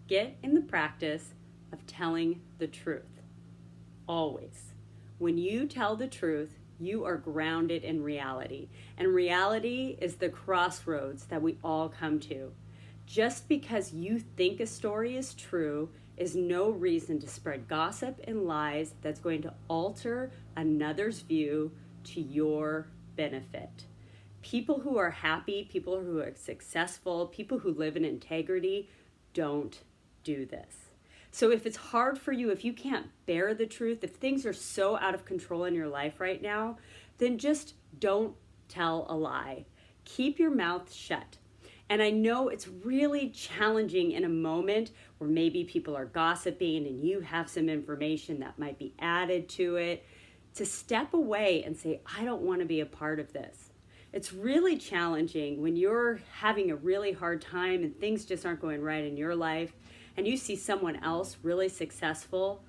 Get in the practice of telling the truth. Always. When you tell the truth, you are grounded in reality. And reality is the crossroads that we all come to. Just because you think a story is true is no reason to spread gossip and lies that's going to alter another's view to your benefit. People who are happy, people who are successful, people who live in integrity don't do this. So if it's hard for you, if you can't bear the truth, if things are so out of control in your life right now, then just don't tell a lie. Keep your mouth shut. And I know it's really challenging in a moment where maybe people are gossiping and you have some information that might be added to it, to step away and say, I don't want to be a part of this. It's really challenging when you're having a really hard time and things just aren't going right in your life and you see someone else really successful,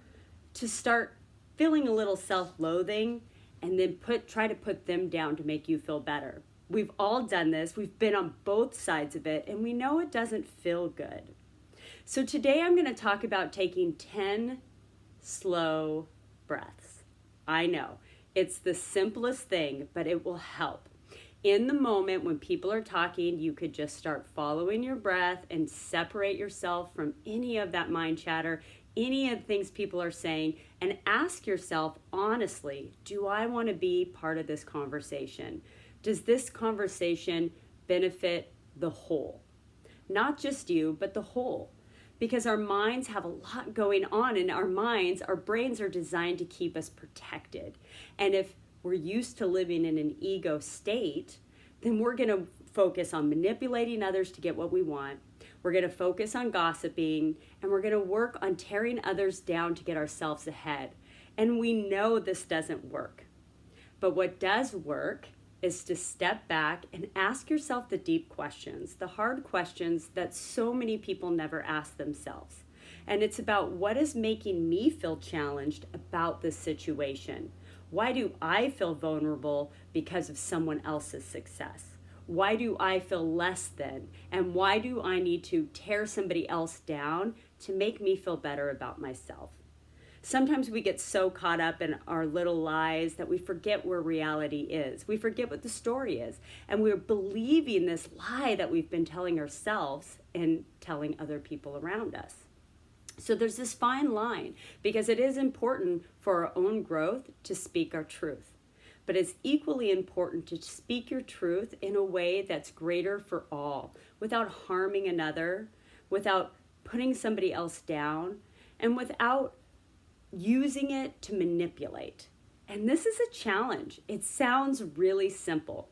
to start feeling a little self-loathing and then try to put them down to make you feel better. We've all done this. We've been on both sides of it, and we know it doesn't feel good. So today I'm going to talk about taking 10 slow breaths. I know, it's the simplest thing, but it will help. In the moment when people are talking, you could just start following your breath and separate yourself from any of that mind chatter, any of the things people are saying, and ask yourself honestly, do I want to be part of this conversation? Does this conversation benefit the whole? Not just you, but the whole. Because our minds have a lot going on, and our brains are designed to keep us protected. And if we're used to living in an ego state, then we're going to focus on manipulating others to get what we want. We're going to focus on gossiping, and we're going to work on tearing others down to get ourselves ahead. And we know this doesn't work. But what does work is to step back and ask yourself the deep questions, the hard questions that so many people never ask themselves. And it's about, what is making me feel challenged about this situation? Why do I feel vulnerable because of someone else's success? Why do I feel less than? And why do I need to tear somebody else down to make me feel better about myself? Sometimes we get so caught up in our little lies that we forget where reality is. We forget what the story is. And we're believing this lie that we've been telling ourselves and telling other people around us. So there's this fine line, because it is important for our own growth to speak our truth. But it's equally important to speak your truth in a way that's greater for all, without harming another, without putting somebody else down, and without using it to manipulate. And this is a challenge. It sounds really simple,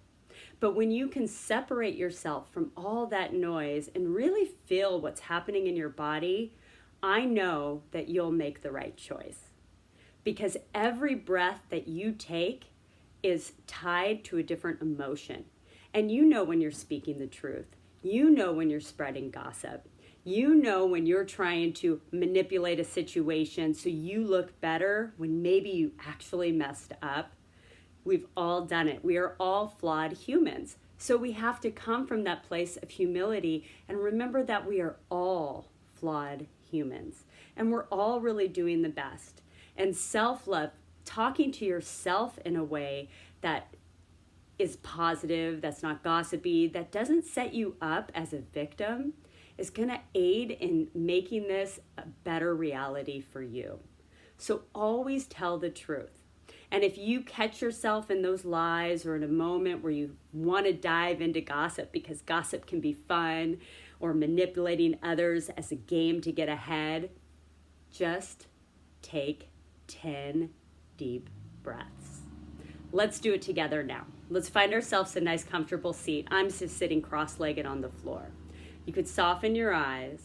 but when you can separate yourself from all that noise and really feel what's happening in your body, I know that you'll make the right choice. Because every breath that you take is tied to a different emotion. And you know when you're speaking the truth. You know when you're spreading gossip. You know when you're trying to manipulate a situation so you look better when maybe you actually messed up. We've all done it. We are all flawed humans. So we have to come from that place of humility and remember that we are all flawed humans. And we're all really doing the best. And self-love, talking to yourself in a way that is positive, that's not gossipy, that doesn't set you up as a victim, is going to aid in making this a better reality for you. So always tell the truth. And if you catch yourself in those lies or in a moment where you want to dive into gossip because gossip can be fun, or manipulating others as a game to get ahead, just take 10 deep breaths. Let's do it together now. Let's find ourselves a nice comfortable seat. I'm just sitting cross-legged on the floor. You could soften your eyes,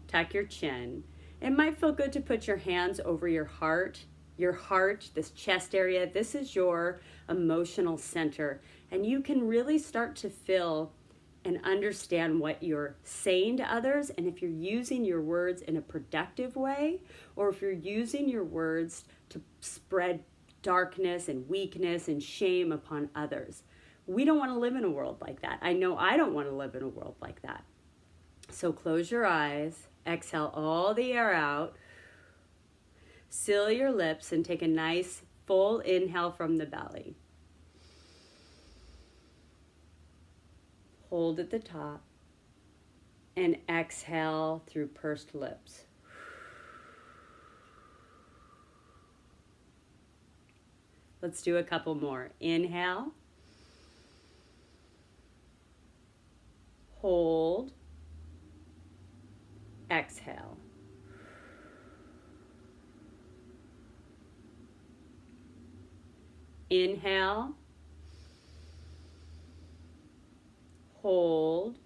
tuck your chin. It might feel good to put your hands over your heart. Your heart, this chest area, this is your emotional center. And you can really start to feel and understand what you're saying to others, and if you're using your words in a productive way, or if you're using your words to spread darkness and weakness and shame upon others. We don't want to live in a world like that. I know I don't want to live in a world like that. So close your eyes, exhale all the air out, seal your lips, and take a nice full inhale from the belly. Hold at the top and exhale through pursed lips. Let's do a couple more. Inhale. Hold. Exhale. Inhale. Hold.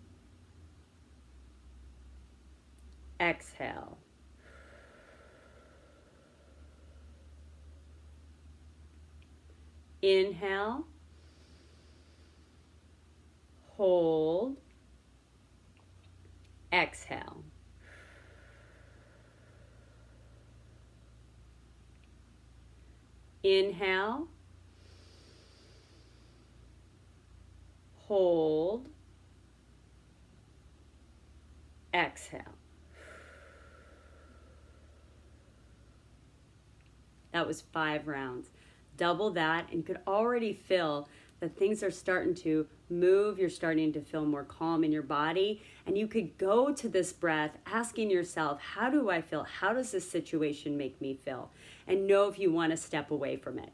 Exhale. Inhale. Hold. Exhale. Inhale. Hold. Exhale. That was 5 rounds. Double that, and you could already feel that things are starting to move. You're starting to feel more calm in your body. And you could go to this breath asking yourself, how do I feel? How does this situation make me feel? And know if you want to step away from it.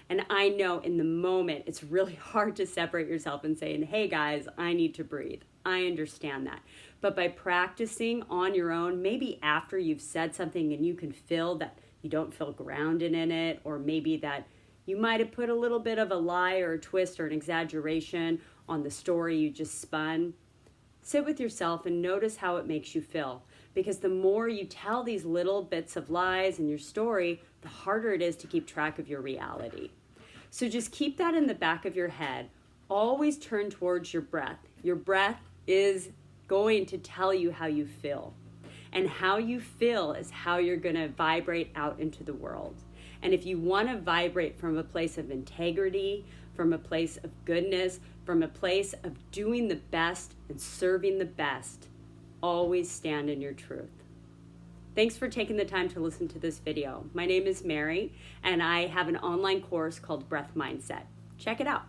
And I know in the moment, it's really hard to separate yourself and saying, hey guys, I need to breathe. I understand that. But by practicing on your own, maybe after you've said something and you can feel that you don't feel grounded in it, or maybe that you might have put a little bit of a lie or a twist or an exaggeration on the story you just spun, sit with yourself and notice how it makes you feel. Because the more you tell these little bits of lies in your story, the harder it is to keep track of your reality. So just keep that in the back of your head. Always turn towards your breath. Your breath is going to tell you how you feel. And how you feel is how you're going to vibrate out into the world. And if you want to vibrate from a place of integrity, from a place of goodness, from a place of doing the best and serving the best, always stand in your truth. Thanks for taking the time to listen to this video. My name is Mary, and I have an online course called Breath Mindset. Check it out.